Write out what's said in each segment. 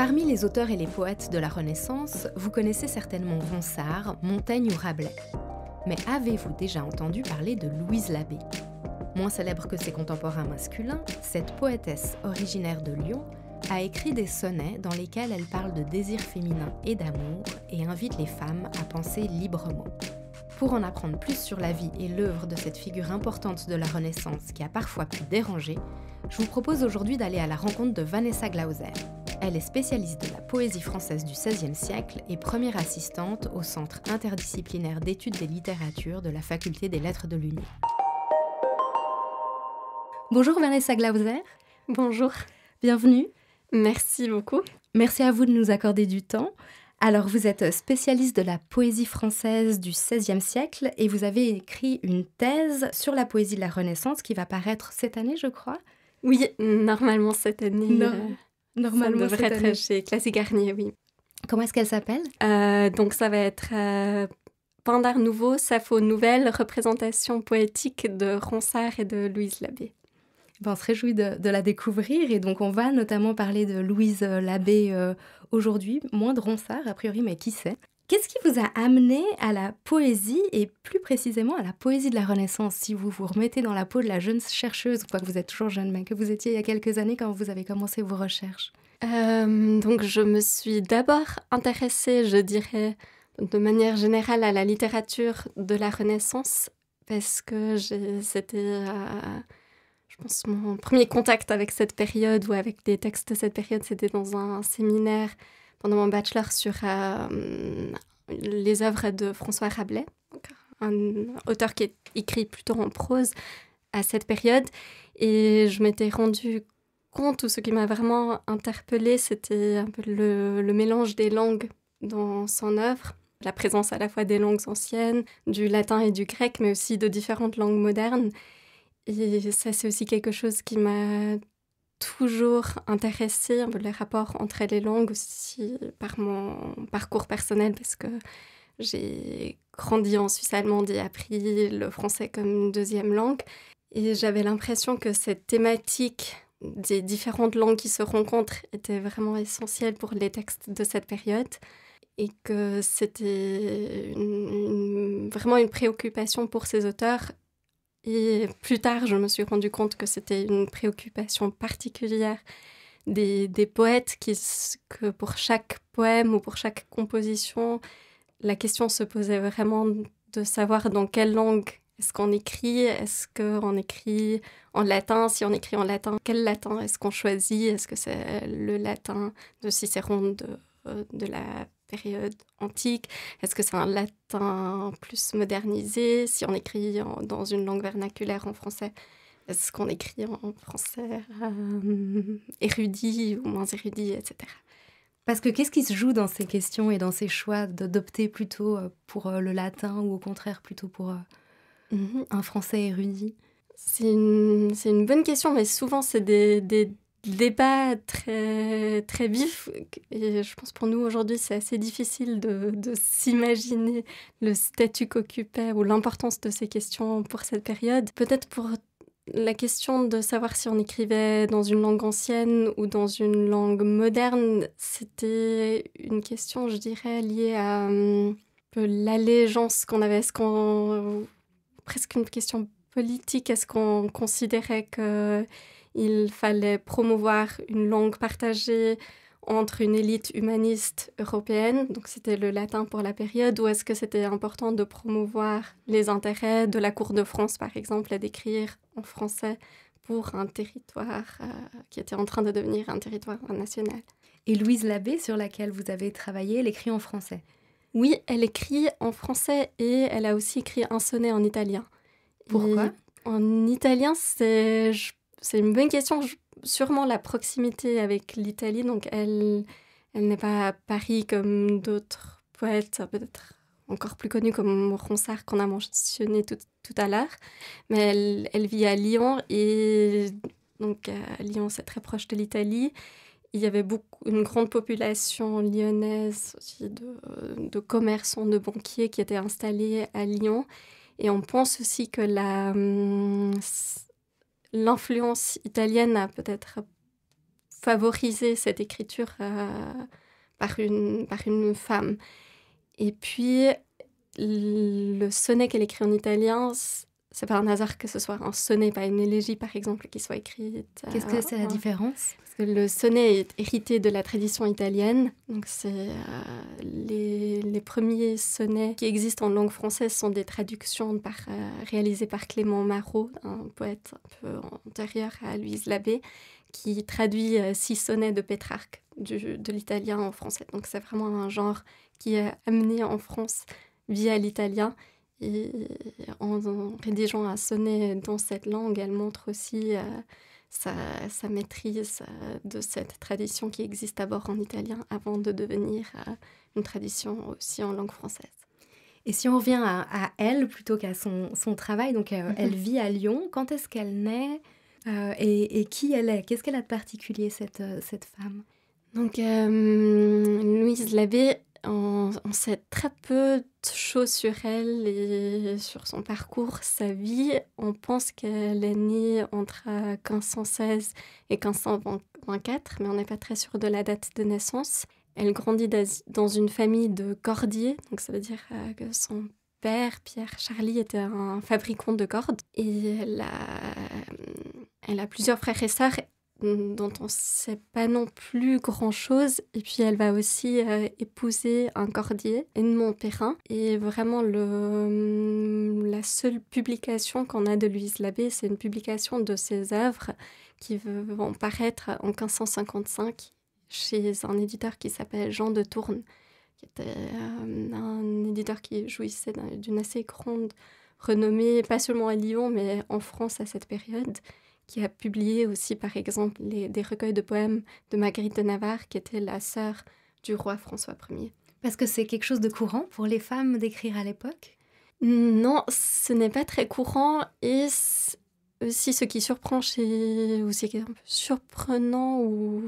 Parmi les auteurs et les poètes de la Renaissance, vous connaissez certainement Ronsard, Montaigne ou Rabelais. Mais avez-vous déjà entendu parler de Louise Labbé ? Moins célèbre que ses contemporains masculins, cette poétesse originaire de Lyon a écrit des sonnets dans lesquels elle parle de désir féminin et d'amour et invite les femmes à penser librement. Pour en apprendre plus sur la vie et l'œuvre de cette figure importante de la Renaissance qui a parfois pu déranger, je vous propose aujourd'hui d'aller à la rencontre de Vanessa Glauser. Elle est spécialiste de la poésie française du XVIe siècle et première assistante au Centre interdisciplinaire d'études des littératures de la Faculté des lettres de l'UNI. Bonjour Vanessa Glauser. Bonjour. Bienvenue. Merci beaucoup. Merci à vous de nous accorder du temps. Alors, vous êtes spécialiste de la poésie française du XVIe siècle et vous avez écrit une thèse sur la poésie de la Renaissance qui va paraître cette année, je crois. Oui, normalement cette année. Normalement ça devrait être chez Classique Garnier, oui. Comment est-ce qu'elle s'appelle ? Donc ça va être Pain d'art nouveau, Sappho nouvelle, représentation poétique de Ronsard et de Louise Labbé. On se réjouit de la découvrir et donc on va notamment parler de Louise Labbé aujourd'hui, moins de Ronsard a priori, mais qui sait. Qu'est-ce qui vous a amené à la poésie et plus précisément à la poésie de la Renaissance, si vous vous remettez dans la peau de la jeune chercheuse, quoi que vous êtes toujours jeune, mais que vous étiez il y a quelques années quand vous avez commencé vos recherches ? Donc je me suis d'abord intéressée, je dirais, de manière générale à la littérature de la Renaissance parce que c'était... Je pense que mon premier contact avec cette période ou avec des textes de cette période, c'était dans un séminaire pendant mon bachelor sur les œuvres de François Rabelais, un auteur qui écrit plutôt en prose à cette période. Et je m'étais rendu compte, ou ce qui m'a vraiment interpellée, c'était un peu le mélange des langues dans son œuvre. La présence à la fois des langues anciennes, du latin et du grec, mais aussi de différentes langues modernes. Et ça, c'est aussi quelque chose qui m'a toujours intéressée, un peu les rapports entre les langues aussi par mon parcours personnel, parce que j'ai grandi en Suisse allemande et appris le français comme une deuxième langue. Et j'avais l'impression que cette thématique des différentes langues qui se rencontrent était vraiment essentielle pour les textes de cette période. Et que c'était vraiment une préoccupation pour ces auteurs. Et plus tard, je me suis rendu compte que c'était une préoccupation particulière des poètes, que pour chaque poème ou pour chaque composition, la question se posait vraiment de savoir dans quelle langue est-ce qu'on écrit. Est-ce qu'on écrit en latin ? Si on écrit en latin, quel latin est-ce qu'on choisit ? Est-ce que c'est le latin de Cicéron de la période antique? Est-ce que c'est un latin plus modernisé? Si on écrit dans une langue vernaculaire en français, est-ce qu'on écrit en français érudit ou moins érudit, etc. Parce que qu'est-ce qui se joue dans ces questions et dans ces choix d'opter plutôt pour le latin ou au contraire plutôt pour un français érudit ? C'est une bonne question, mais souvent c'est des débats très, très vifs. Et je pense pour nous aujourd'hui, c'est assez difficile de s'imaginer le statut qu'occupait ou l'importance de ces questions pour cette période. Peut-être pour la question de savoir si on écrivait dans une langue ancienne ou dans une langue moderne, c'était une question, je dirais, liée à un peu l'allégeance qu'on avait. Presque une question politique. Est-ce qu'on considérait qu'il fallait promouvoir une langue partagée entre une élite humaniste européenne, donc c'était le latin pour la période, ou est-ce que c'était important de promouvoir les intérêts de la cour de France, par exemple, et d'écrire en français pour un territoire qui était en train de devenir un territoire national. Et Louise Labbé, sur laquelle vous avez travaillé, elle écrit en français ? Oui, elle écrit en français et elle a aussi écrit un sonnet en italien. Pourquoi ? En italien, c'est une bonne question. Sûrement la proximité avec l'Italie. Donc, elle n'est pas à Paris comme d'autres poètes, peut-être encore plus connus comme Ronsard qu'on a mentionné tout à l'heure. Mais elle vit à Lyon et donc à Lyon, c'est très proche de l'Italie. Il y avait une grande population lyonnaise aussi de commerçants, de banquiers qui étaient installés à Lyon. Et on pense aussi que l'influence italienne a peut-être favoriser cette écriture par une femme. Et puis, le sonnet qu'elle écrit en italien, c'est pas un hasard que ce soit un sonnet, pas une élégie, par exemple, qui soit écrite. Qu'est-ce que c'est la différence ? Parce que le sonnet est hérité de la tradition italienne. Donc, c'est les premiers sonnets qui existent en langue française sont des traductions réalisées par Clément Marot, un poète un peu antérieur à Louise Labbé, qui traduit 6 sonnets de Pétrarque de l'italien en français. Donc, c'est vraiment un genre qui est amené en France via l'italien. Et en rédigeant un sonnet dans cette langue, elle montre aussi sa maîtrise de cette tradition qui existe d'abord en italien avant de devenir une tradition aussi en langue française. Et si on revient à elle plutôt qu'à son travail, donc elle vit à Lyon, quand est-ce qu'elle naît et qui elle est ? Qu'est-ce qu'elle a de particulier, cette femme ? Donc Louise Labbé, on sait très peu de choses sur elle et sur son parcours, sa vie. On pense qu'elle est née entre 1516 et 1524, mais on n'est pas très sûr de la date de naissance. Elle grandit dans une famille de cordiers, donc ça veut dire que son père, Pierre Charly, était un fabricant de cordes. Et elle a plusieurs frères et sœurs dont on ne sait pas non plus grand-chose. Et puis elle va aussi épouser un cordier, Edmond Perrin. Et vraiment, la seule publication qu'on a de Louise Labbé, c'est une publication de ses œuvres qui vont paraître en 1555 chez un éditeur qui s'appelle Jean de Tourne, qui était un éditeur qui jouissait d'une assez grande renommée, pas seulement à Lyon, mais en France à cette période, qui a publié aussi, par exemple, des recueils de poèmes de Marguerite de Navarre, qui était la sœur du roi François Ier. Parce que c'est quelque chose de courant pour les femmes d'écrire à l'époque ? Non, ce n'est pas très courant. Et aussi, ce qui surprend ou ce qui est un peu surprenant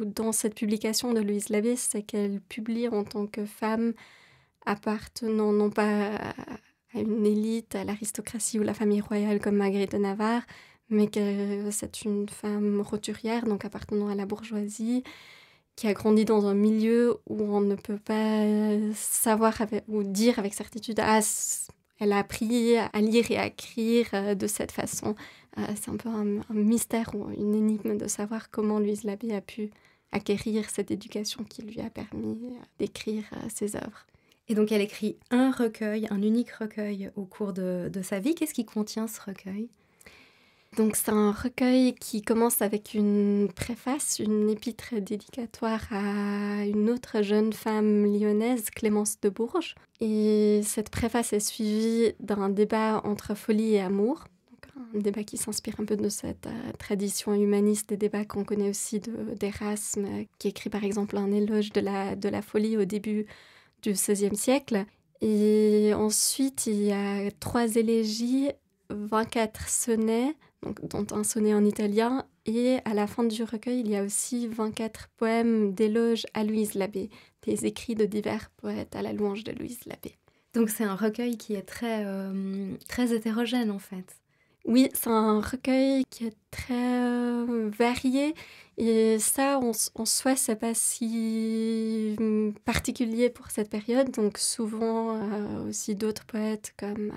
dans cette publication de Louise Labbé, c'est qu'elle publie en tant que femme appartenant non pas à une élite, à l'aristocratie ou la famille royale comme Marguerite de Navarre, mais que c'est une femme roturière, donc appartenant à la bourgeoisie, qui a grandi dans un milieu où on ne peut pas savoir ou dire avec certitude « Ah, elle a appris à lire et à écrire de cette façon ». C'est un peu un mystère ou une énigme de savoir comment Louise Labbé a pu acquérir cette éducation qui lui a permis d'écrire ses œuvres. Et donc elle écrit un unique recueil au cours de sa vie. Qu'est-ce qui contient ce recueil ? Donc c'est un recueil qui commence avec une préface, une épître dédicatoire à une autre jeune femme lyonnaise, Clémence de Bourges. Et cette préface est suivie d'un débat entre folie et amour. Donc un débat qui s'inspire un peu de cette tradition humaniste des débats qu'on connaît aussi d'Erasme, qui écrit par exemple un éloge de la folie au début du XVIe siècle. Et ensuite, il y a 3 élégies, 24 sonnets, donc, dont un sonnet en italien, et à la fin du recueil, il y a aussi 24 poèmes d'éloge à Louise Labbé, des écrits de divers poètes à la louange de Louise Labbé. Donc c'est un recueil qui est très, très hétérogène en fait. Oui, c'est un recueil qui est très varié, et ça, en soi, c'est pas si particulier pour cette période. Donc souvent, aussi d'autres poètes comme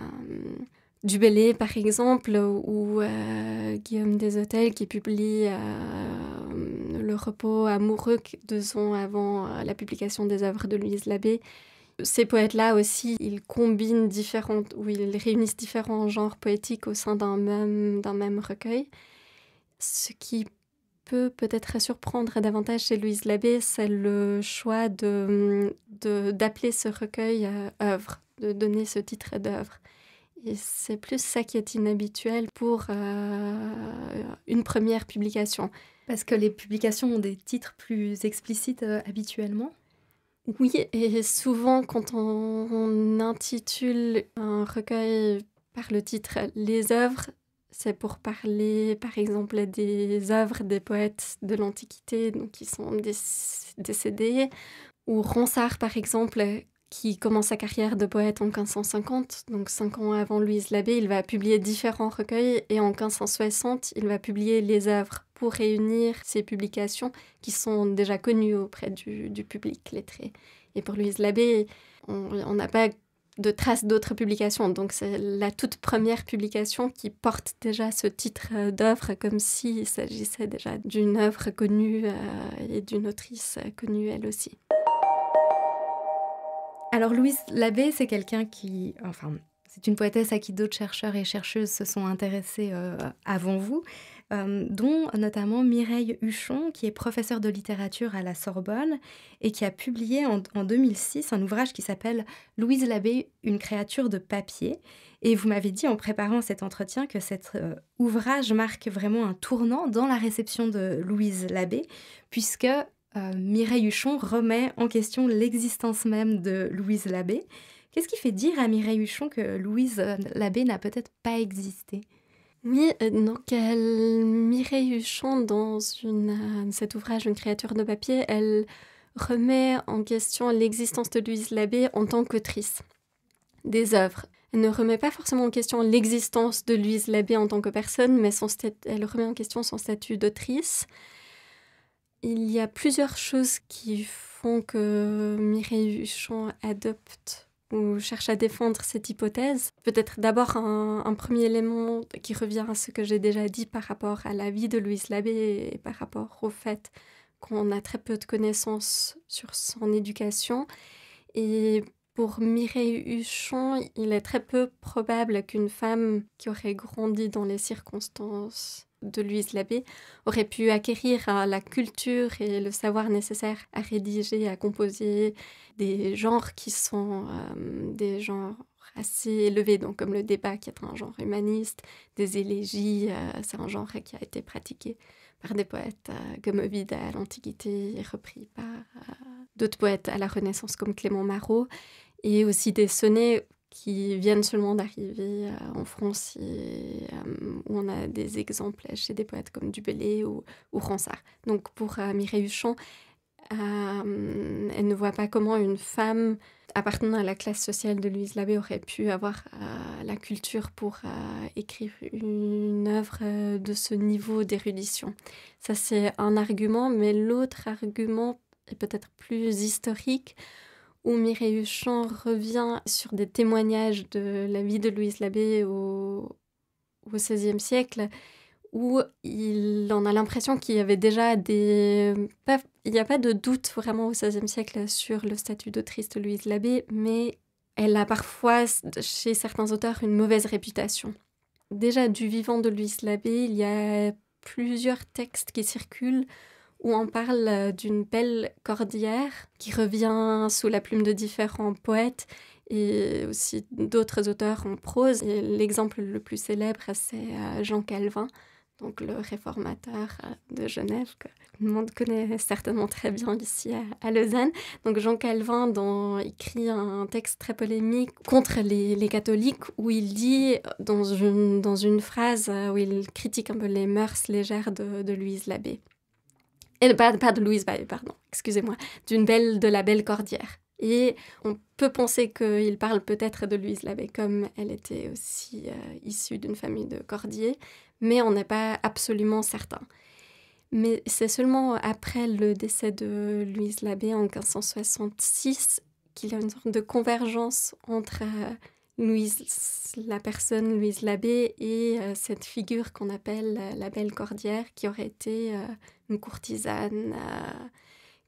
Du Bellay, par exemple, ou Guillaume des Hôtels, qui publie Le repos amoureux 2 ans avant la publication des œuvres de Louise Labbé. Ces poètes-là aussi, ils combinent ils réunissent différents genres poétiques au sein d'un même recueil. Ce qui peut-être surprendre davantage chez Louise Labbé, c'est le choix d'appeler ce recueil œuvre, de donner ce titre d'œuvre. Et c'est plus ça qui est inhabituel pour une première publication. Parce que les publications ont des titres plus explicites habituellement ? Oui, et souvent quand on intitule un recueil par le titre « Les œuvres », c'est pour parler par exemple des œuvres des poètes de l'Antiquité, donc qui sont décédés, ou Ronsard par exemple, qui commence sa carrière de poète en 1550, donc 5 ans avant Louise Labbé, il va publier différents recueils, et en 1560, il va publier les œuvres beaucoup réunir ces publications qui sont déjà connues auprès du public lettré. Et pour Louise Labbé, on n'a pas de traces d'autres publications. Donc c'est la toute première publication qui porte déjà ce titre d'œuvre, comme s'il s'agissait déjà d'une œuvre connue et d'une autrice connue elle aussi. Alors Louise Labbé, c'est quelqu'un qui... c'est une poétesse à qui d'autres chercheurs et chercheuses se sont intéressés avant vous, dont notamment Mireille Huchon, qui est professeure de littérature à la Sorbonne et qui a publié en 2006 un ouvrage qui s'appelle « Louise Labbé, une créature de papier ». Et vous m'avez dit en préparant cet entretien que cet ouvrage marque vraiment un tournant dans la réception de Louise Labbé, puisque Mireille Huchon remet en question l'existence même de Louise Labbé. Qu'est-ce qui fait dire à Mireille Huchon que Louise Labbé n'a peut-être pas existé ? Oui, donc Mireille Huchon, dans cet ouvrage « Une créature de papier », elle remet en question l'existence de Louise Labbé en tant qu'autrice des œuvres. Elle ne remet pas forcément en question l'existence de Louise Labbé en tant que personne, mais elle remet en question son statut d'autrice. Il y a plusieurs choses qui font que Mireille Huchon adopte ou cherche à défendre cette hypothèse. Peut-être d'abord un premier élément qui revient à ce que j'ai déjà dit par rapport à la vie de Louise Labbé et par rapport au fait qu'on a très peu de connaissances sur son éducation. Et pour Mireille Huchon, il est très peu probable qu'une femme qui aurait grandi dans les circonstances de Louise Labbé aurait pu acquérir la culture et le savoir nécessaire à rédiger, à composer des genres qui sont des genres assez élevés, donc comme le débat qui est un genre humaniste, des élégies, c'est un genre qui a été pratiqué par des poètes comme Ovide à l'Antiquité et repris par d'autres poètes à la Renaissance comme Clément Marot, et aussi des sonnets qui viennent seulement d'arriver en France et où on a des exemples chez des poètes comme Du Bellay ou Ronsard. Donc pour Mireille Huchon, elle ne voit pas comment une femme appartenant à la classe sociale de Louise Labbé aurait pu avoir la culture pour écrire une œuvre de ce niveau d'érudition. Ça, c'est un argument, mais l'autre argument est peut-être plus historique, où Mireille Huchon revient sur des témoignages de la vie de Louise Labbé au XVIe siècle, où il en a l'impression qu'il y avait déjà il n'y a pas de doute vraiment au XVIe siècle sur le statut d'autrice de Louise Labbé, mais elle a parfois, chez certains auteurs, une mauvaise réputation. Déjà, du vivant de Louise Labbé, il y a plusieurs textes qui circulent où on parle d'une belle cordière qui revient sous la plume de différents poètes et aussi d'autres auteurs en prose. Et l'exemple le plus célèbre, c'est Jean Calvin, donc le réformateur de Genève, que tout le monde connaît certainement très bien ici à Lausanne. Donc Jean Calvin écrit un texte très polémique contre les catholiques, où il dit, dans une phrase, où il critique un peu les mœurs légères de Louise Labbé. Pas de Louise Labbé, pardon, excusez-moi, de la belle cordière. Et on peut penser qu'il parle peut-être de Louise Labbé, comme elle était aussi issue d'une famille de cordiers, mais on n'est pas absolument certain. Mais c'est seulement après le décès de Louise Labbé en 1566 qu'il y a une sorte de convergence entre la personne Louise Labbé et cette figure qu'on appelle la belle cordière, qui aurait été une courtisane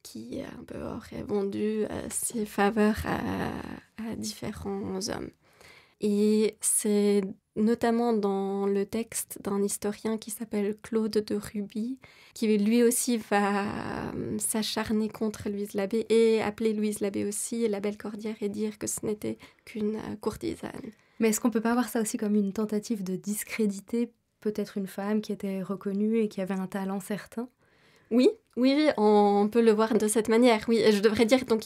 qui un peu aurait vendu ses faveurs à différents hommes. Et c'est notamment dans le texte d'un historien qui s'appelle Claude de Ruby, qui lui aussi va s'acharner contre Louise Labbé et appeler Louise Labbé aussi la belle cordière et dire que ce n'était qu'une courtisane. Mais est-ce qu'on peut pas voir ça aussi comme une tentative de discréditer peut-être une femme qui était reconnue et qui avait un talent certain ? Oui, on peut le voir de cette manière. Oui, et je devrais dire donc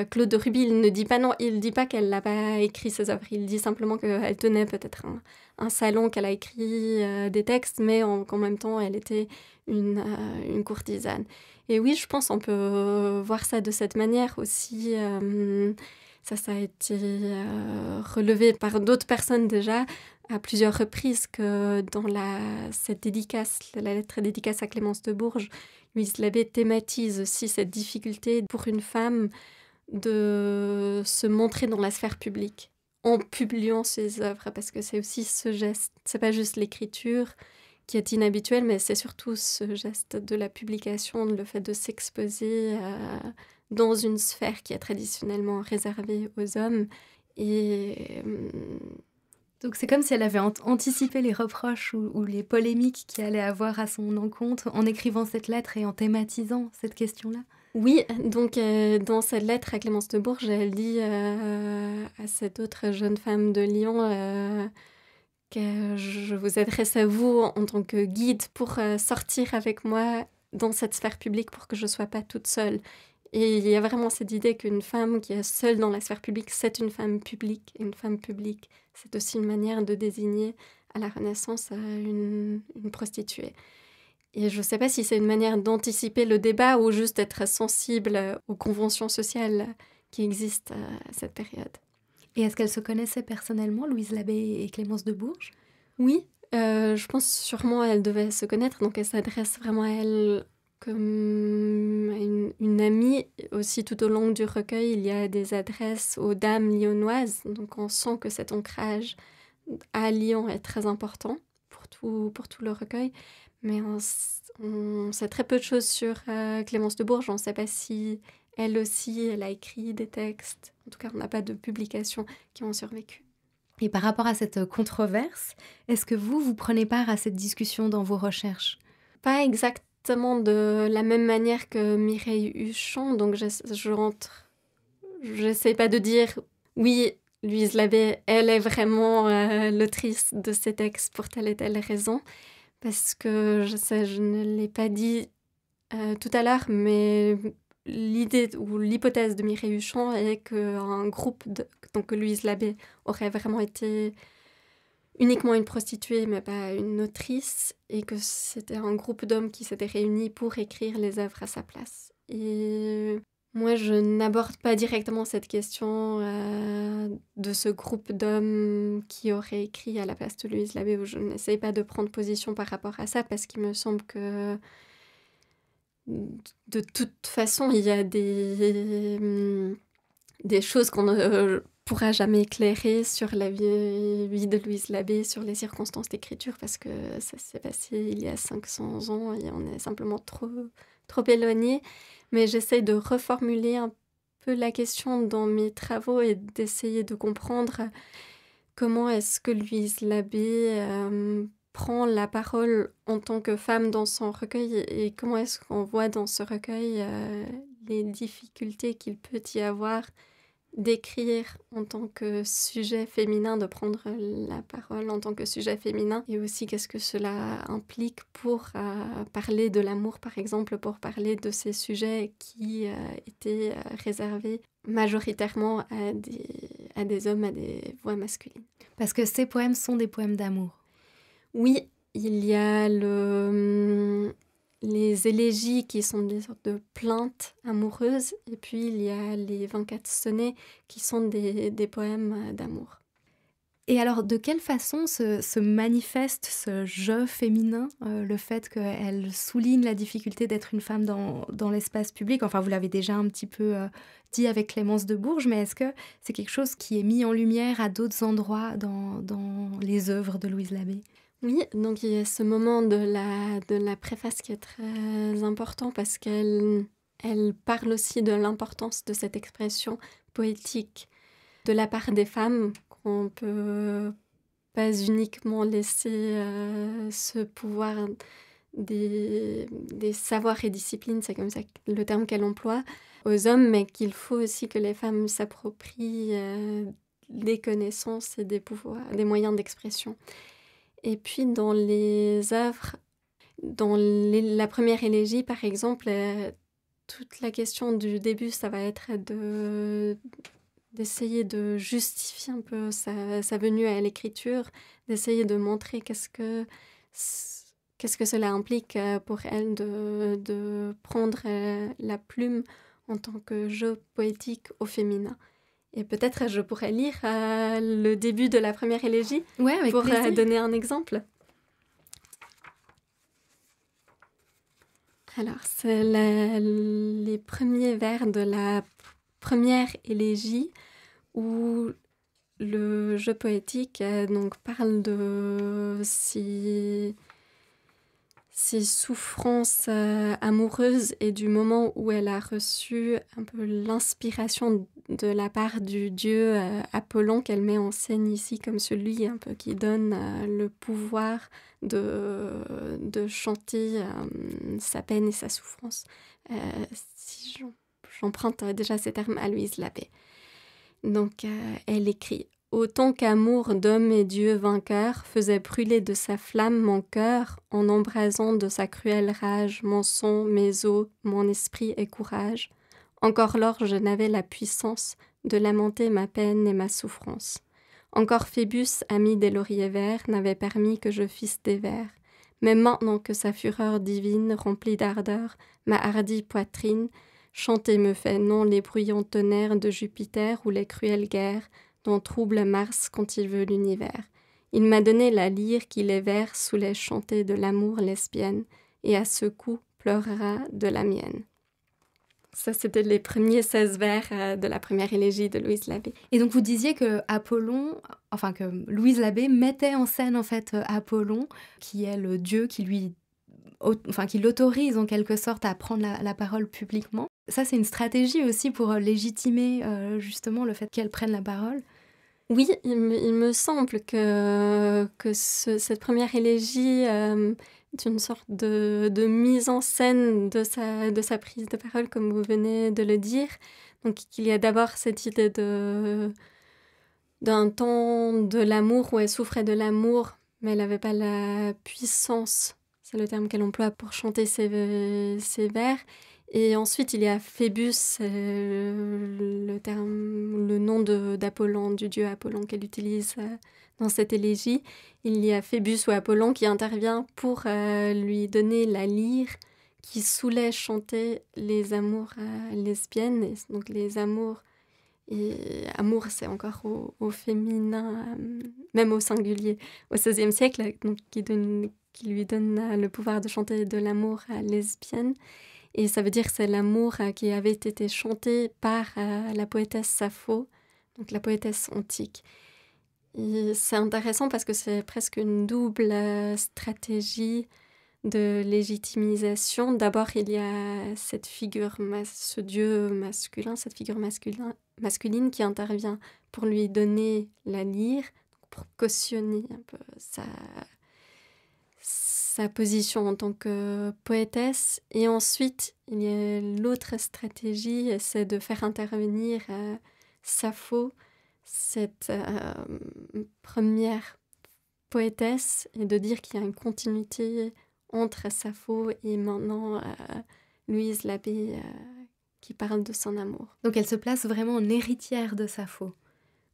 Claude de Ruby, il ne dit pas non, il dit pas qu'elle n'a pas écrit ses œuvres. Il dit simplement qu'elle tenait peut-être un salon, qu'elle a écrit des textes, mais qu'en même temps, elle était une courtisane. Et oui, je pense qu'on peut voir ça de cette manière aussi. Ça a été relevé par d'autres personnes déjà à plusieurs reprises que dans cette dédicace, la lettre dédicace à Clémence de Bourges, Louise Labbé thématise aussi cette difficulté pour une femme de se montrer dans la sphère publique en publiant ses œuvres, parce que c'est aussi ce geste, c'est pas juste l'écriture qui est inhabituelle, mais c'est surtout ce geste de la publication, le fait de s'exposer dans une sphère qui est traditionnellement réservée aux hommes. Et donc c'est comme si elle avait anticipé les reproches ou les polémiques qu'il allait avoir à son encontre en écrivant cette lettre et en thématisant cette question-là. Oui, donc dans cette lettre à Clémence de Bourges, elle dit à cette autre jeune femme de Lyon que je vous adresse à vous en tant que guide pour sortir avec moi dans cette sphère publique pour que je ne sois pas toute seule. Et il y a vraiment cette idée qu'une femme qui est seule dans la sphère publique, c'est une femme publique. Et une femme publique, c'est aussi une manière de désigner à la Renaissance une prostituée. Et je ne sais pas si c'est une manière d'anticiper le débat ou juste d'être sensible aux conventions sociales qui existent à cette période. Et est-ce qu'elles se connaissaient personnellement, Louise Labbé et Clémence de Bourges ? Oui, je pense sûrement elles devaient se connaître, donc elle s'adresse vraiment à elle comme une amie. Aussi, tout au long du recueil, il y a des adresses aux dames lyonnoises, donc on sent que cet ancrage à Lyon est très important pour tout le recueil. Mais on sait très peu de choses sur Clémence de Bourges. On ne sait pas si elle aussi, elle a écrit des textes. En tout cas, on n'a pas de publications qui ont survécu. Et par rapport à cette controverse, est-ce que vous prenez part à cette discussion dans vos recherches ? Pas exactement de la même manière que Mireille Huchon. Donc, j'essaie pas de dire oui, Louise Labbé, elle est vraiment l'autrice de ces textes pour telle et telle raison. Parce que je ne l'ai pas dit tout à l'heure, mais l'idée ou l'hypothèse de Mireille Huchon est qu'un groupe, donc que Louise Labbé aurait vraiment été uniquement une prostituée, mais pas une autrice, et que c'était un groupe d'hommes qui s'étaient réunis pour écrire les œuvres à sa place. Et moi, je n'aborde pas directement cette question de ce groupe d'hommes qui aurait écrit à la place de Louise Labbé, où je n'essaye pas de prendre position par rapport à ça, parce qu'il me semble que de toute façon, il y a des choses qu'on ne pourra jamais éclairer sur la vie de Louise Labbé, sur les circonstances d'écriture, parce que ça s'est passé il y a 500 ans et on est simplement trop éloigné. Mais j'essaie de reformuler un peu la question dans mes travaux et d'essayer de comprendre comment est-ce que Louise Labbé prend la parole en tant que femme dans son recueil et comment est-ce qu'on voit dans ce recueil les difficultés qu'il peut y avoir d'écrire en tant que sujet féminin, de prendre la parole en tant que sujet féminin, et aussi qu'est-ce que cela implique pour parler de l'amour, par exemple, pour parler de ces sujets qui étaient réservés majoritairement à des hommes, à des voix masculines. Parce que ces poèmes sont des poèmes d'amour. Oui, il y a les élégies qui sont des sortes de plaintes amoureuses, et puis il y a les 24 sonnets qui sont des poèmes d'amour. Et alors, de quelle façon se manifeste ce jeu féminin, le fait qu'elle souligne la difficulté d'être une femme dans l'espace public ? Enfin, vous l'avez déjà un petit peu dit avec Clémence de Bourges, mais est-ce que c'est quelque chose qui est mis en lumière à d'autres endroits dans les œuvres de Louise Labbé ? Oui, donc il y a ce moment de la préface qui est très important parce qu'elle parle aussi de l'importance de cette expression poétique de la part des femmes, qu'on peut pas uniquement laisser ce pouvoir des savoirs et disciplines, c'est comme ça le terme qu'elle emploie, aux hommes, mais qu'il faut aussi que les femmes s'approprient des connaissances et des pouvoirs, des moyens d'expression. Et puis dans les œuvres, dans la première élégie par exemple, toute la question du début, ça va être d'essayer de justifier un peu sa venue à l'écriture, d'essayer de montrer qu'est-ce que cela implique pour elle de prendre la plume en tant que jeu poétique au féminin. Et peut-être je pourrais lire le début de la première élégie Ouais, avec pour plaisir. donner un exemple. Alors, c'est les premiers vers de la première élégie où le jeu poétique donc, parle de ses souffrances amoureuses et du moment où elle a reçu un peu l'inspiration de la part du dieu Apollon qu'elle met en scène ici comme celui un peu qui donne le pouvoir de chanter sa peine et sa souffrance. Si j'emprunte déjà ces termes à Louise Labbé. Donc elle écrit « Autant qu'amour d'homme et Dieu vainqueur faisait brûler de sa flamme mon cœur, en embrasant de sa cruelle rage mon sang, mes os, mon esprit et courage, encore lors je n'avais la puissance de lamenter ma peine et ma souffrance. Encore Phébus, ami des lauriers verts, n'avait permis que je fisse des vers. Mais maintenant que sa fureur divine remplit d'ardeur ma hardie poitrine, chanter me fait non les bruyants tonnerres de Jupiter ou les cruelles guerres dont trouble Mars quand il veut l'univers. Il m'a donné la lyre qui les vers sous les chantées de l'amour lesbienne, et à ce coup pleurera de la mienne. » Ça, c'était les premiers 16 vers de la première élégie de Louise Labbé. Et donc vous disiez que Louise Labbé mettait en scène en fait Apollon, qui est le dieu qui l'autorise en quelque sorte à prendre la parole publiquement. Ça, c'est une stratégie aussi pour légitimer justement le fait qu'elle prenne la parole. Oui, il me semble que cette première élégie est une sorte de mise en scène de sa prise de parole, comme vous venez de le dire. Donc, il y a d'abord cette idée d'un temps de l'amour où elle souffrait de l'amour, mais elle n'avait pas la puissance, c'est le terme qu'elle emploie pour chanter ses vers. Et ensuite, il y a Phébus, le nom d'Apollon, du dieu Apollon qu'elle utilise dans cette élégie. Il y a Phébus ou Apollon qui intervient pour lui donner la lyre qui saoulait chanter les amours lesbiennes, et donc les amours. Et amour, c'est encore au féminin, même au singulier, au XVIe siècle, donc qui lui donne le pouvoir de chanter de l'amour lesbienne. Et ça veut dire que c'est l'amour qui avait été chanté par la poétesse Sappho, donc la poétesse antique. Et c'est intéressant parce que c'est presque une double stratégie de légitimisation. D'abord, il y a cette figure, ce dieu masculin, cette figure masculine qui intervient pour lui donner la lyre, pour cautionner un peu sa position en tant que poétesse. Et ensuite, il y a l'autre stratégie, c'est de faire intervenir Sappho, cette première poétesse, et de dire qu'il y a une continuité entre Sappho et maintenant Louise Labbé qui parle de son amour. Donc elle se place vraiment en héritière de Sappho.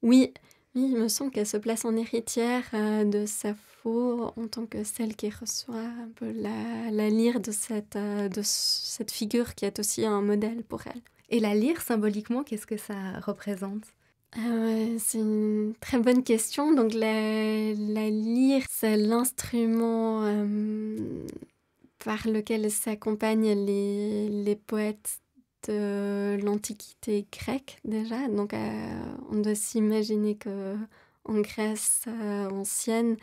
Oui, il me semble qu'elle se place en héritière de Sappho en tant que celle qui reçoit un peu la lyre de cette figure qui est aussi un modèle pour elle. Et la lyre, symboliquement, qu'est-ce que ça représente ? C'est une très bonne question. Donc la lyre, c'est l'instrument par lequel s'accompagnent les poètes de l'Antiquité grecque déjà. Donc on doit s'imaginer qu'en Grèce ancienne,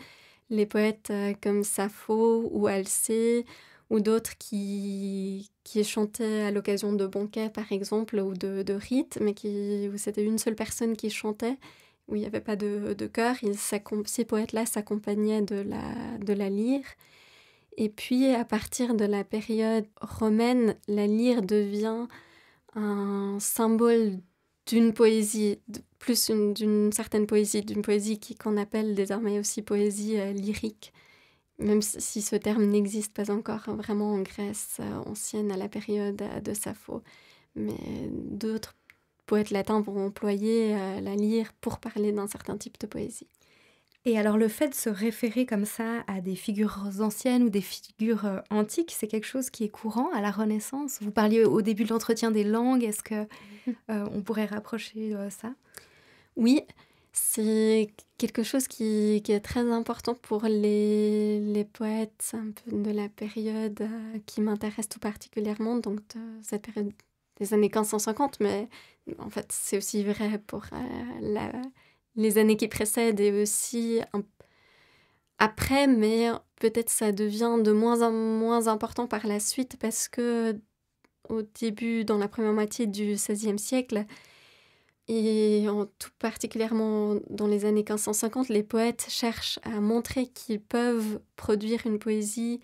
les poètes comme Sappho ou Alcée ou d'autres qui chantaient à l'occasion de banquets par exemple ou de rites, mais où c'était une seule personne qui chantait, où il n'y avait pas de chœur, ces poètes-là s'accompagnaient de la lyre. Et puis à partir de la période romaine, la lyre devient un symbole d'une poésie, plus d'une certaine poésie, d'une poésie qu'on appelle désormais aussi poésie lyrique, même si ce terme n'existe pas encore vraiment en Grèce ancienne à la période de Sappho. Mais d'autres poètes latins vont employer la lyre pour parler d'un certain type de poésie. Et alors le fait de se référer comme ça à des figures anciennes ou des figures, antiques, c'est quelque chose qui est courant à la Renaissance? Vous parliez au début de l'entretien des langues, est-ce que, on pourrait rapprocher, ça? Oui, c'est quelque chose qui est très important pour les poètes un peu de la période qui m'intéresse tout particulièrement, donc de cette période des années 1550, mais en fait c'est aussi vrai pour les années qui précèdent et aussi après, mais peut-être ça devient de moins en moins important par la suite parce que au début, dans la première moitié du XVIe siècle, et tout particulièrement dans les années 1550, les poètes cherchent à montrer qu'ils peuvent produire une poésie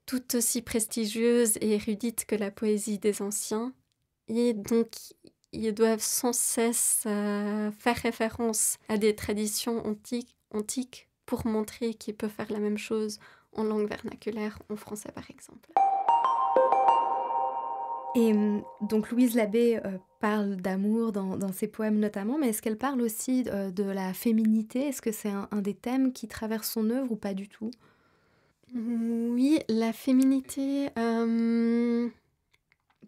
tout aussi prestigieuse et érudite que la poésie des anciens. Et donc, ils doivent sans cesse faire référence à des traditions antiques pour montrer qu'ils peuvent faire la même chose en langue vernaculaire, en français par exemple. Et donc Louise Labbé, parle d'amour dans ses poèmes notamment, mais est-ce qu'elle parle aussi, de la féminité? Est-ce que c'est un des thèmes qui traverse son œuvre ou pas du tout? Oui, la féminité...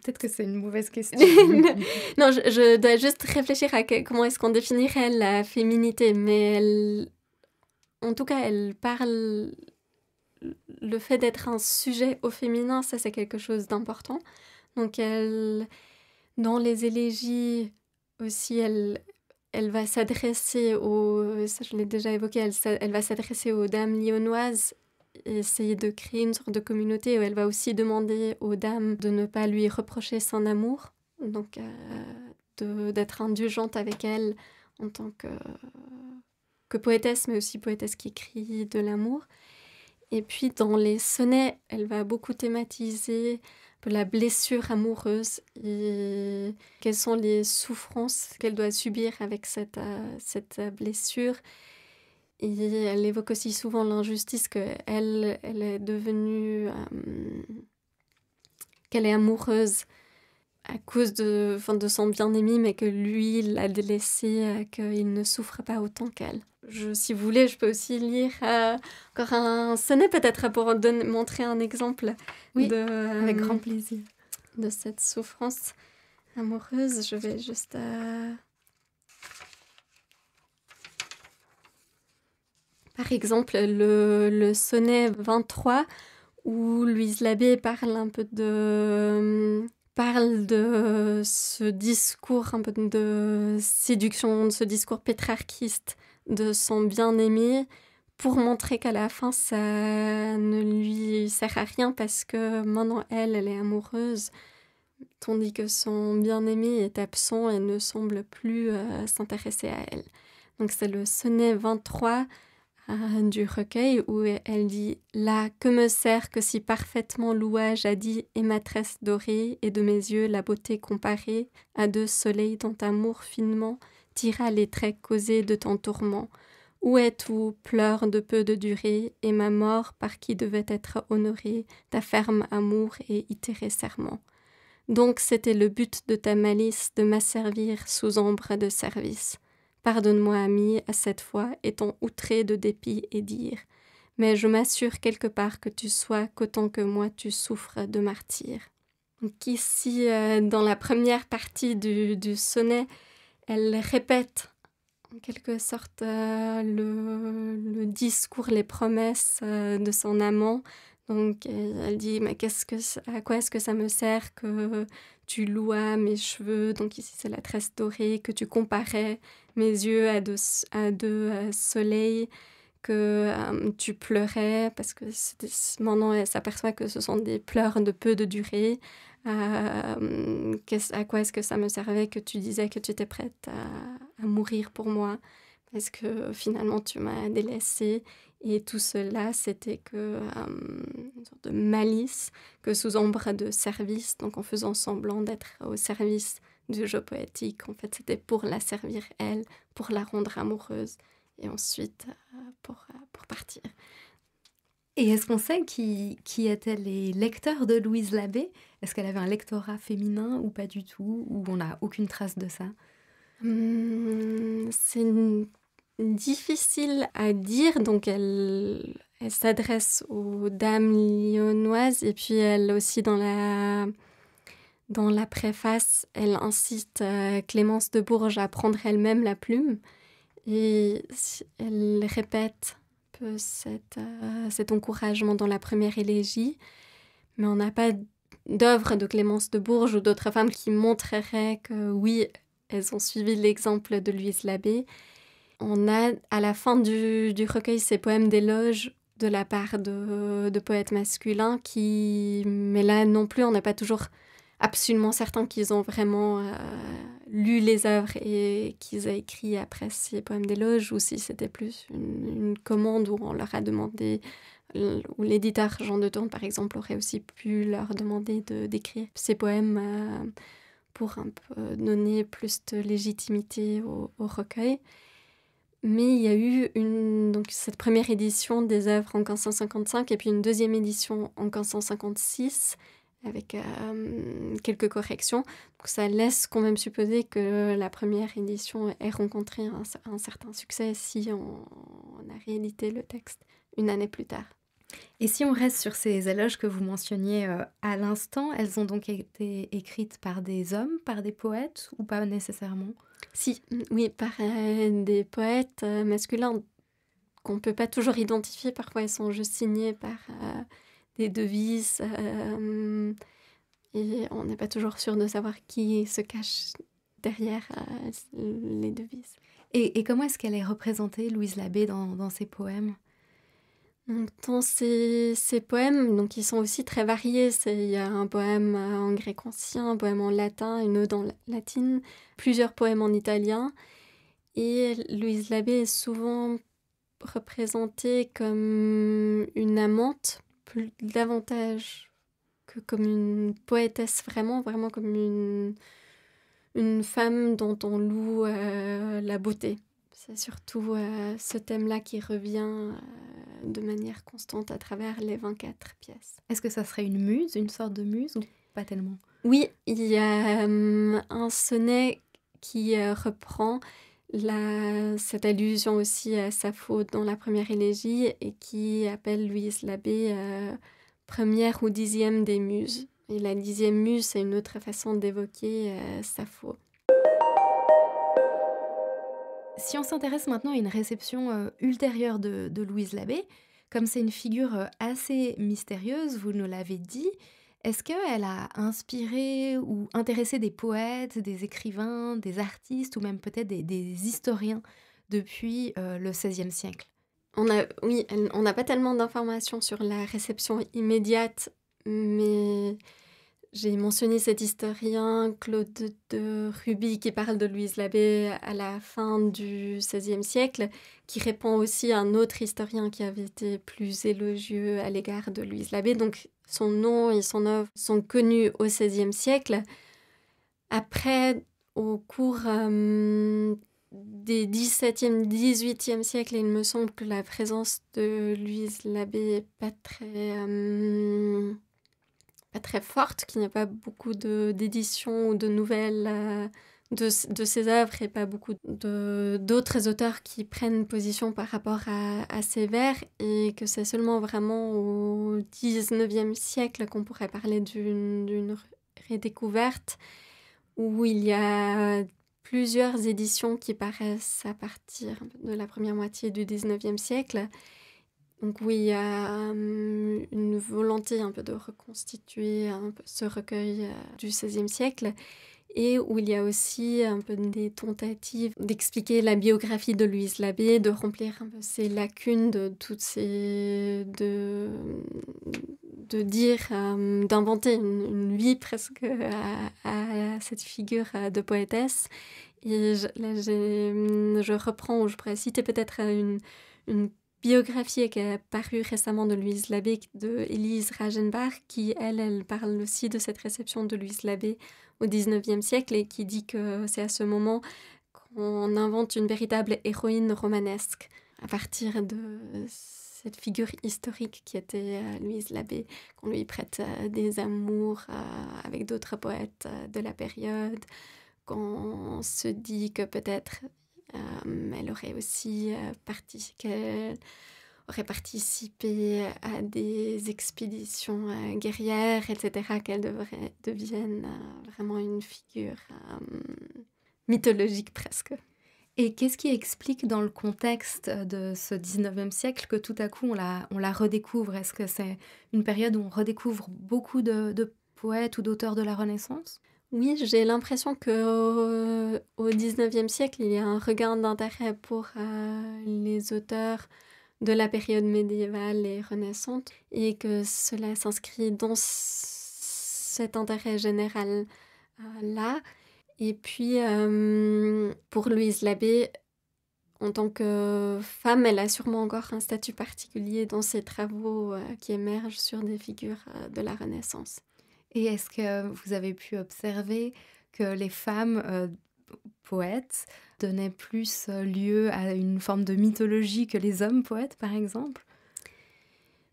Peut-être que c'est une mauvaise question. Non, je dois juste réfléchir à comment est-ce qu'on définirait la féminité, mais en tout cas, elle parle... Le fait d'être un sujet au féminin, ça c'est quelque chose d'important. Donc dans les élégies aussi, elle va s'adresser aux... Ça je l'ai déjà évoqué, elle va s'adresser aux dames lionnoises, essayer de créer une sorte de communauté où elle va aussi demander aux dames de ne pas lui reprocher son amour, donc d'être indulgente avec elle en tant que poétesse, mais aussi poétesse qui écrit de l'amour. Et puis dans les sonnets, elle va beaucoup thématiser un peu la blessure amoureuse et quelles sont les souffrances qu'elle doit subir avec cette blessure. Et elle évoque aussi souvent l'injustice qu'elle est devenue, qu'elle est amoureuse à cause de son bien-aimé, mais que lui l'a délaissée, qu'il ne souffre pas autant qu'elle. Si vous voulez, je peux aussi lire encore un sonnet peut-être pour montrer un exemple. Oui, avec grand plaisir. De cette souffrance amoureuse. Je vais juste... Par exemple, le sonnet 23, où Louise Labbé parle de ce discours un peu de séduction, de ce discours pétrarchiste de son bien-aimé, pour montrer qu'à la fin, ça ne lui sert à rien parce que maintenant, elle est amoureuse, tandis que son bien-aimé est absent et ne semble plus s'intéresser à elle. Donc c'est le sonnet 23 du recueil où elle dit « Là, que me sert que si parfaitement louage a dit et ma tresse dorée et de mes yeux la beauté comparée à deux soleils dont amour finement tira les traits causés de ton tourment. Où est tout pleurs de peu de durée et ma mort par qui devait être honorée ta ferme amour et itéré serment. Donc c'était le but de ta malice de m'asservir sous ombre de service. Pardonne-moi, ami, à cette fois, étant outré de dépit et dire. Mais je m'assure quelque part que tu sois qu'autant que moi tu souffres de martyre. » Donc ici, dans la première partie du sonnet, elle répète en quelque sorte le discours, les promesses de son amant. Donc elle dit « Mais à quoi est-ce que ça me sert que tu louas mes cheveux ?» Donc ici c'est la tresse dorée, que tu comparais mes yeux à deux soleils, que tu pleurais, parce que maintenant elle s'aperçoit que ce sont des pleurs de peu de durée. À quoi est-ce que ça me servait que tu disais que tu étais prête à mourir pour moi, parce que finalement tu m'as délaissée. Et tout cela, c'était une sorte de malice, que sous ombre de service, donc en faisant semblant d'être au service du jeu poétique. En fait, c'était pour la servir elle, pour la rendre amoureuse, et ensuite pour partir. Et est-ce qu'on sait qui étaient les lecteurs de Louise Labbé? Est-ce qu'elle avait un lectorat féminin ou pas du tout? Ou on n'a aucune trace de ça? C'est une difficile à dire. Donc, elle s'adresse aux dames lionnoises et puis elle aussi dans la préface, elle incite Clémence de Bourges à prendre elle-même la plume et elle répète un peu cet encouragement dans la première élégie. Mais on n'a pas d'œuvre de Clémence de Bourges ou d'autres femmes qui montreraient que oui, elles ont suivi l'exemple de Louise Labbé. On a à la fin du recueil ces poèmes d'éloge de la part de poètes masculins mais là non plus, on n'est pas toujours absolument certain qu'ils ont vraiment lu les œuvres et qu'ils aient écrit après ces poèmes d'éloge, ou si c'était plus une commande où on leur a demandé, où l'éditeur Jean de Tourne, par exemple, aurait aussi pu leur demander d'écrire ces poèmes pour un peu donner plus de légitimité au recueil. Mais il y a eu donc cette première édition des œuvres en 1555 et puis une deuxième édition en 1556 avec quelques corrections. Donc ça laisse quand même supposer que la première édition ait rencontré un certain succès si on a réédité le texte une année plus tard. Et si on reste sur ces éloges que vous mentionniez à l'instant, elles ont donc été écrites par des hommes, par des poètes ou pas nécessairement ? Oui, par des poètes masculins qu'on ne peut pas toujours identifier. Parfois, ils sont juste signés par des devises et on n'est pas toujours sûr de savoir qui se cache derrière les devises. Et comment est-ce qu'elle est représentée, Louise Labbé, dans ses poèmes ? Donc, dans ces poèmes, donc, ils sont aussi très variés. Il y a un poème en grec ancien, un poème en latin, une ode en latine, plusieurs poèmes en italien. Et Louise Labbé est souvent représentée comme une amante, davantage que comme une poétesse, vraiment comme une femme dont on loue la beauté. C'est surtout ce thème-là qui revient de manière constante à travers les 24 pièces. Est-ce que ça serait une muse, une sorte de muse, ou pas tellement ? Oui, il y a un sonnet qui reprend cette allusion aussi à Sappho dans la première élégie et qui appelle Louise Labbé première ou 10e des muses. Et la 10e muse, c'est une autre façon d'évoquer Sappho. Si on s'intéresse maintenant à une réception ultérieure de Louise Labbé, comme c'est une figure assez mystérieuse, vous nous l'avez dit, est-ce qu'elle a inspiré ou intéressé des poètes, des écrivains, des artistes ou même peut-être des historiens depuis le XVIe siècle ? On n'a pas tellement d'informations sur la réception immédiate, mais j'ai mentionné cet historien Claude de Ruby qui parle de Louise Labbé à la fin du XVIe siècle, qui répond aussi à un autre historien qui avait été plus élogieux à l'égard de Louise Labbé. Donc son nom et son œuvre sont connus au XVIe siècle. Après, au cours des XVIIe, XVIIIe siècles, il me semble que la présence de Louise Labbé n'est pas très forte, qu'il n'y a pas beaucoup d'éditions ou de nouvelles de ses œuvres et pas beaucoup d'autres auteurs qui prennent position par rapport à ses vers, et que c'est seulement vraiment au XIXe siècle qu'on pourrait parler d'une redécouverte, où il y a plusieurs éditions qui paraissent à partir de la première moitié du XIXe siècle. Donc oui, il y a une volonté un peu de reconstituer un peu ce recueil du XVIe siècle, et où il y a aussi un peu des tentatives d'expliquer la biographie de Louise Labbé, de remplir un peu ces lacunes de toutes ces... de dire, d'inventer une vie presque à cette figure de poétesse. Et je reprends, ou je pourrais citer peut-être une biographie qui a paru récemment de Louise Labbé, de Élise Ragenbach, qui, elle parle aussi de cette réception de Louise Labbé au XIXe siècle, et qui dit que c'est à ce moment qu'on invente une véritable héroïne romanesque, à partir de cette figure historique qui était Louise Labbé, qu'on lui prête des amours avec d'autres poètes de la période, qu'on se dit que peut-être Elle aurait aussi qu'elle aurait participé à des expéditions guerrières, etc., qu'elle devienne vraiment une figure mythologique presque. Et qu'est-ce qui explique dans le contexte de ce 19e siècle que tout à coup on la redécouvre? Est-ce que c'est une période où on redécouvre beaucoup de poètes ou d'auteurs de la Renaissance? Oui, j'ai l'impression qu'au 19e siècle, il y a un regain d'intérêt pour les auteurs de la période médiévale et renaissante, et que cela s'inscrit dans cet intérêt général là. Et puis, pour Louise Labbé, en tant que femme, elle a sûrement encore un statut particulier dans ses travaux qui émergent sur des figures de la Renaissance. Et est-ce que vous avez pu observer que les femmes poètes donnaient plus lieu à une forme de mythologie que les hommes poètes, par exemple?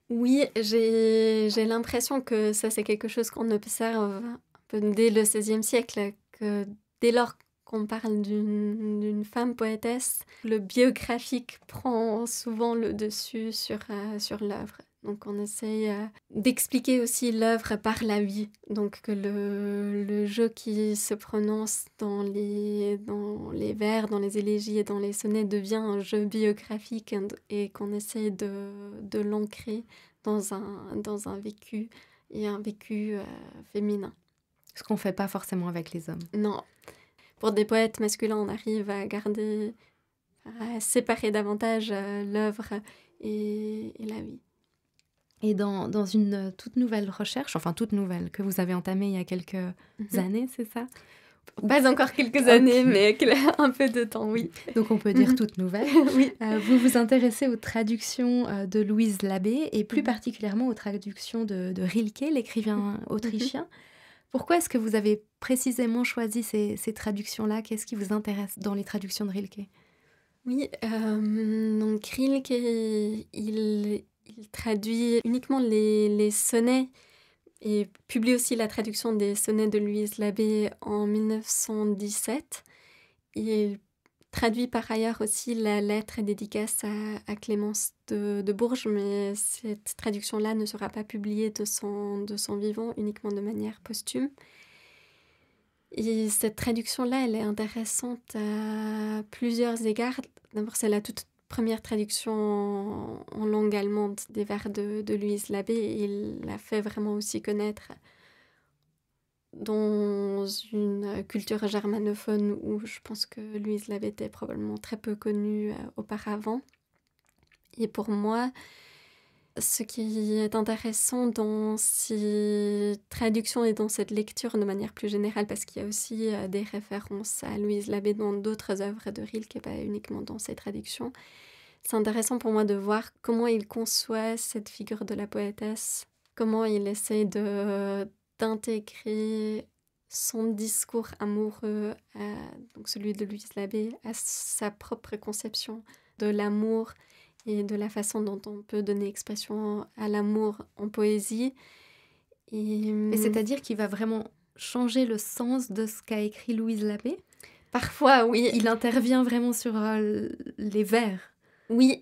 Oui, j'ai l'impression que ça, c'est quelque chose qu'on observe un peu dès le XVIe siècle, que dès lors qu'on parle d'une femme poétesse, le biographique prend souvent le dessus sur l'œuvre. Donc on essaye d'expliquer aussi l'œuvre par la vie. Donc que le jeu qui se prononce dans les vers, dans les élégies et dans les sonnets devient un jeu biographique et qu'on essaye de l'ancrer dans un vécu, et un vécu féminin. Ce qu'on ne fait pas forcément avec les hommes. Non. Pour des poètes masculins, on arrive à séparer davantage l'œuvre et la vie. Et dans une toute nouvelle recherche, enfin toute nouvelle, que vous avez entamée il y a quelques années, c'est ça? Pas encore quelques années, mais un peu de temps, oui. Donc on peut dire toute nouvelle. Oui. Vous vous intéressez aux traductions de Louise Labbé, et plus particulièrement aux traductions de Rilke, l'écrivain autrichien. Pourquoi est-ce que vous avez précisément choisi ces traductions-là? Qu'est-ce qui vous intéresse dans les traductions de Rilke? Oui, donc Rilke, il traduit uniquement les sonnets et publie aussi la traduction des sonnets de Louise Labbé en 1917. Il traduit par ailleurs aussi la lettre et dédicace à Clémence de Bourges, mais cette traduction-là ne sera pas publiée de son vivant, uniquement de manière posthume. Et cette traduction-là, elle est intéressante à plusieurs égards. D'abord, c'est la toute première traduction en langue allemande des vers de Louise Labbé, et il l'a fait vraiment aussi connaître dans une culture germanophone où je pense que Louise Labbé était probablement très peu connue auparavant. Et pour moi, ce qui est intéressant dans ces traductions et dans cette lecture de manière plus générale, parce qu'il y a aussi des références à Louise Labbé dans d'autres œuvres de Rilke, pas uniquement dans ses traductions, c'est intéressant pour moi de voir comment il conçoit cette figure de la poétesse, comment il essaie d'intégrer son discours amoureux, donc celui de Louise Labbé, à sa propre conception de l'amour et de la façon dont on peut donner expression à l'amour en poésie. Et c'est-à-dire qu'il va vraiment changer le sens de ce qu'a écrit Louise Labbé? Parfois, oui. Il intervient vraiment sur les vers. Oui,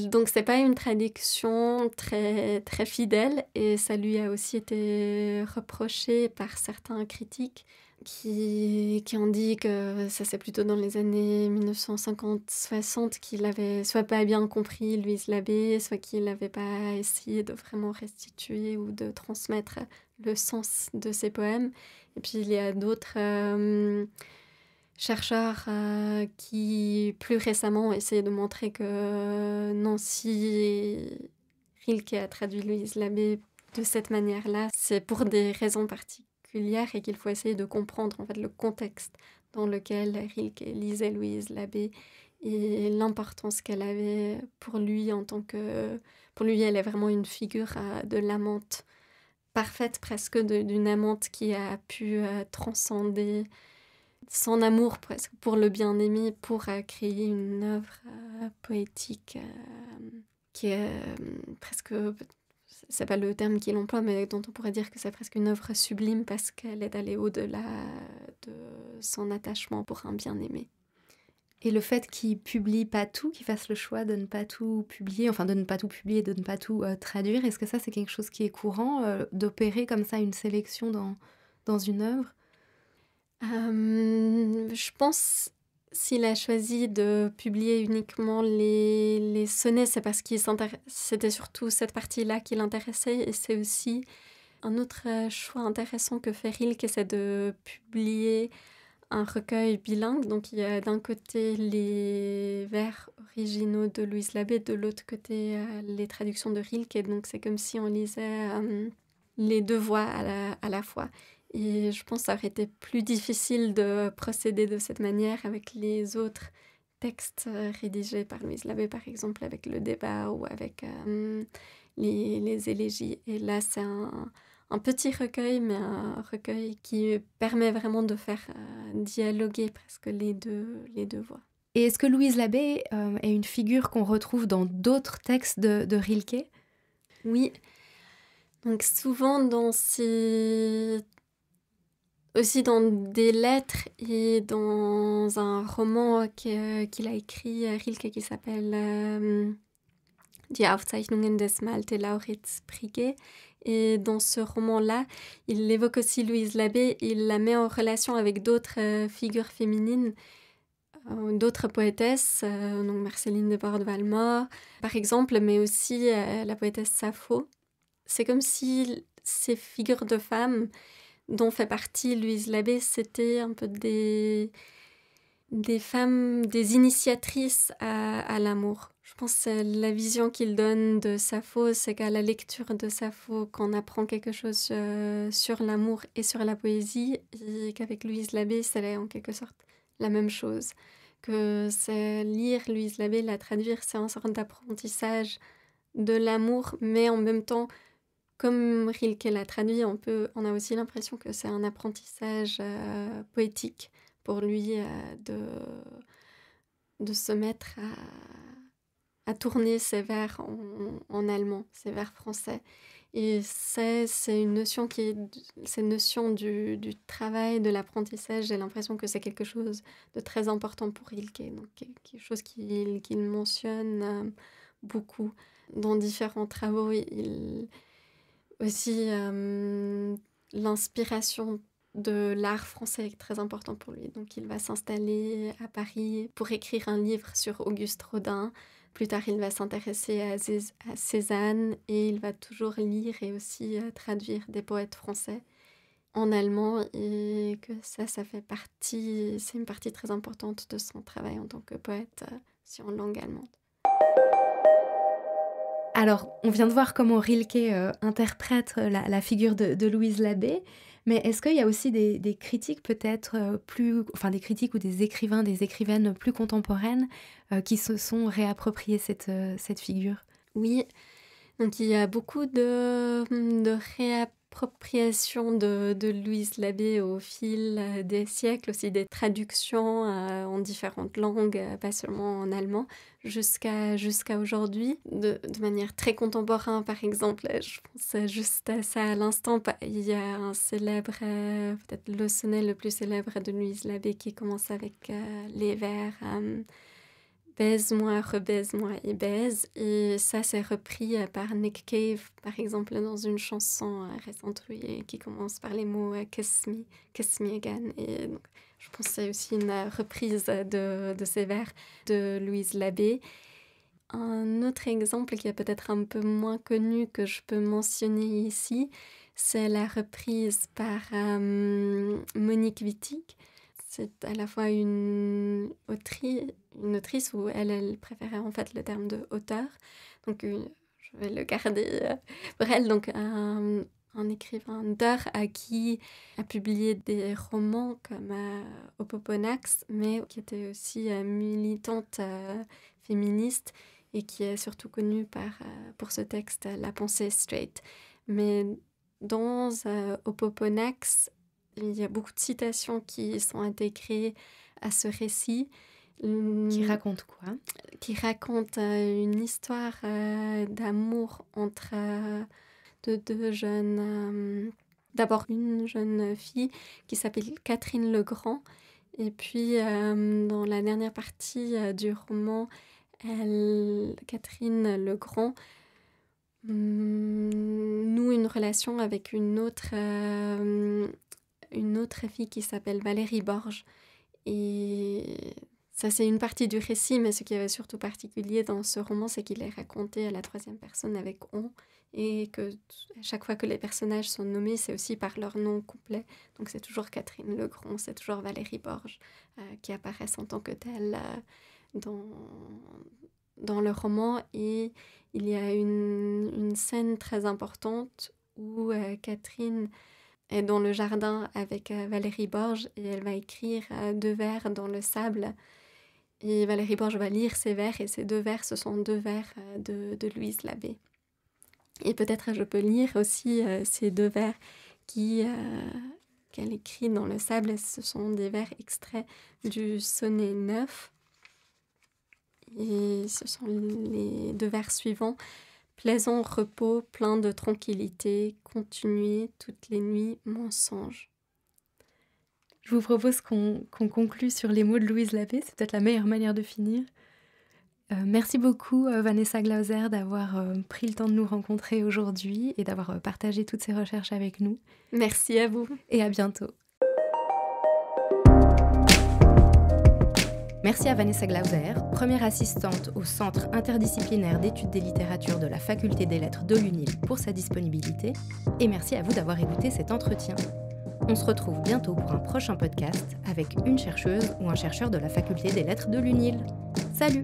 donc c'est pas une traduction très, très fidèle, et ça lui a aussi été reproché par certains critiques qui ont dit que ça, c'est plutôt dans les années 1950-60 qu'il avait soit pas bien compris Louise Labbé, soit qu'il n'avait pas essayé de vraiment restituer ou de transmettre le sens de ses poèmes. Et puis il y a d'autres chercheurs qui, plus récemment, ont essayé de montrer que non, si Rilke a traduit Louise Labbé de cette manière-là, c'est pour des raisons particulières et qu'il faut essayer de comprendre en fait le contexte dans lequel Rilke lisait Louise Labbé et l'importance qu'elle avait pour lui en tant que... Pour lui, elle est vraiment une figure de l'amante parfaite, presque d'une amante qui a pu transcender son amour presque pour le bien-aimé, pour créer une œuvre poétique qui est presque, c'est pas le terme qu'il emploie, mais dont on pourrait dire que c'est presque une œuvre sublime parce qu'elle est allée au-delà de son attachement pour un bien-aimé. Et le fait qu'il publie pas tout, qu'il fasse le choix de ne pas tout publier, enfin de ne pas tout publier, de ne pas tout traduire, est-ce que ça c'est quelque chose qui est courant, d'opérer comme ça une sélection dans une œuvre? Je pense s'il a choisi de publier uniquement les sonnets, c'est parce c'était surtout cette partie-là qui l'intéressait et c'est aussi un autre choix intéressant que fait Rilke, c'est de publier un recueil bilingue. Donc il y a d'un côté les vers originaux de Louise Labbé, de l'autre côté les traductions de Rilke. Et donc c'est comme si on lisait les deux voix à la fois. Et je pense que ça aurait été plus difficile de procéder de cette manière avec les autres textes rédigés par Louise Labbé, par exemple, avec le débat ou avec les élégies. Et là, c'est un petit recueil, mais un recueil qui permet vraiment de faire dialoguer presque les deux voix. Et est-ce que Louise Labbé est une figure qu'on retrouve dans d'autres textes de Rilke? Oui. Donc souvent aussi dans des lettres et dans un roman qu'il a écrit, Rilke, qui s'appelle Die Aufzeichnungen des Malte Lauritz Briguet. Et dans ce roman-là, il évoque aussi Louise Labbé, il la met en relation avec d'autres figures féminines, d'autres poétesses, donc Marceline de Borde-Valmore, par exemple, mais aussi la poétesse Sappho. C'est comme si ces figures de femmes dont fait partie Louise Labbé, c'était un peu des femmes, des initiatrices à l'amour. Je pense que c'est la vision qu'il donne de Sappho, c'est qu'à la lecture de Sappho, qu'on apprend quelque chose sur l'amour et sur la poésie, et qu'avec Louise Labbé, c'est en quelque sorte la même chose. Que c'est lire Louise Labbé, la traduire, c'est une sorte d'apprentissage de l'amour, mais en même temps, comme Rilke l'a traduit, on a aussi l'impression que c'est un apprentissage poétique pour lui de se mettre à tourner ses vers en allemand, ses vers français. Et c'est une notion cette notion du travail, de l'apprentissage, j'ai l'impression que c'est quelque chose de très important pour Rilke, donc quelque chose qu'il mentionne beaucoup dans différents travaux. Aussi, l'inspiration de l'art français est très important pour lui. Donc, il va s'installer à Paris pour écrire un livre sur Auguste Rodin. Plus tard, il va s'intéresser à Cézanne et il va toujours lire et aussi traduire des poètes français en allemand. Et que ça fait partie, c'est une partie très importante de son travail en tant que poète en langue allemande. Alors, on vient de voir comment Rilke interprète la figure de Louise Labbé, mais est-ce qu'il y a aussi des critiques peut-être des critiques ou des écrivains, des écrivaines plus contemporaines qui se sont réappropriées cette figure? Oui, donc il y a beaucoup de réappropriation de Louise Labbé au fil des siècles, aussi des traductions en différentes langues, pas seulement en allemand, jusqu'à aujourd'hui, de manière très contemporaine. Par exemple, je pense juste à ça à l'instant, il y a un célèbre, peut-être le sonnet le plus célèbre de Louise Labbé qui commence avec les vers baise-moi, rebaise-moi et baise. Et ça, c'est repris par Nick Cave, par exemple, dans une chanson récente qui commence par les mots Kiss me again. Et donc, je pense que c'est aussi une reprise de ces vers de Louise Labbé. Un autre exemple qui est peut-être un peu moins connu que je peux mentionner ici, c'est la reprise par Monique Wittig. C'est à la fois une autrice où elle préférait en fait le terme de auteur. Donc je vais le garder pour elle. Donc un écrivain d'auteur qui a publié des romans comme Opoponax, mais qui était aussi militante féministe et qui est surtout connue pour ce texte La pensée straight. Mais dans Opoponax, il y a beaucoup de citations qui sont intégrées à ce récit. Qui raconte quoi? Qui raconte une histoire d'amour entre deux jeunes... d'abord, une jeune fille qui s'appelle Catherine Legrand Et puis, dans la dernière partie du roman, Catherine Legrand noue une relation avec une autre fille qui s'appelle Valérie Borges. Et ça, c'est une partie du récit, mais ce qui est surtout particulier dans ce roman, c'est qu'il est raconté à la troisième personne avec « on », et que chaque fois que les personnages sont nommés, c'est aussi par leur nom complet. Donc c'est toujours Catherine Legrand, c'est toujours Valérie Borges qui apparaissent en tant que telles dans le roman. Et il y a une scène très importante où Catherine est dans le jardin avec Valérie Borges et elle va écrire 2 vers dans le sable. Et Valérie Borges va lire ces vers, et ces 2 vers, ce sont 2 vers de Louise Labbé. Et peut-être je peux lire aussi ces 2 vers qu'elle écrit dans le sable. Ce sont des vers extraits du sonnet 9. Et ce sont les 2 vers suivants. Plaisant repos, plein de tranquillité, continuez toutes les nuits, mensonge. Je vous propose qu'on conclue sur les mots de Louise Labbé, c'est peut-être la meilleure manière de finir. Merci beaucoup Vanessa Glauser d'avoir pris le temps de nous rencontrer aujourd'hui et d'avoir partagé toutes ces recherches avec nous. Merci à vous. Et à bientôt. Merci à Vanessa Glauser, première assistante au Centre interdisciplinaire d'études des littératures de la Faculté des Lettres de l'UNIL pour sa disponibilité. Et merci à vous d'avoir écouté cet entretien. On se retrouve bientôt pour un prochain podcast avec une chercheuse ou un chercheur de la Faculté des Lettres de l'UNIL. Salut!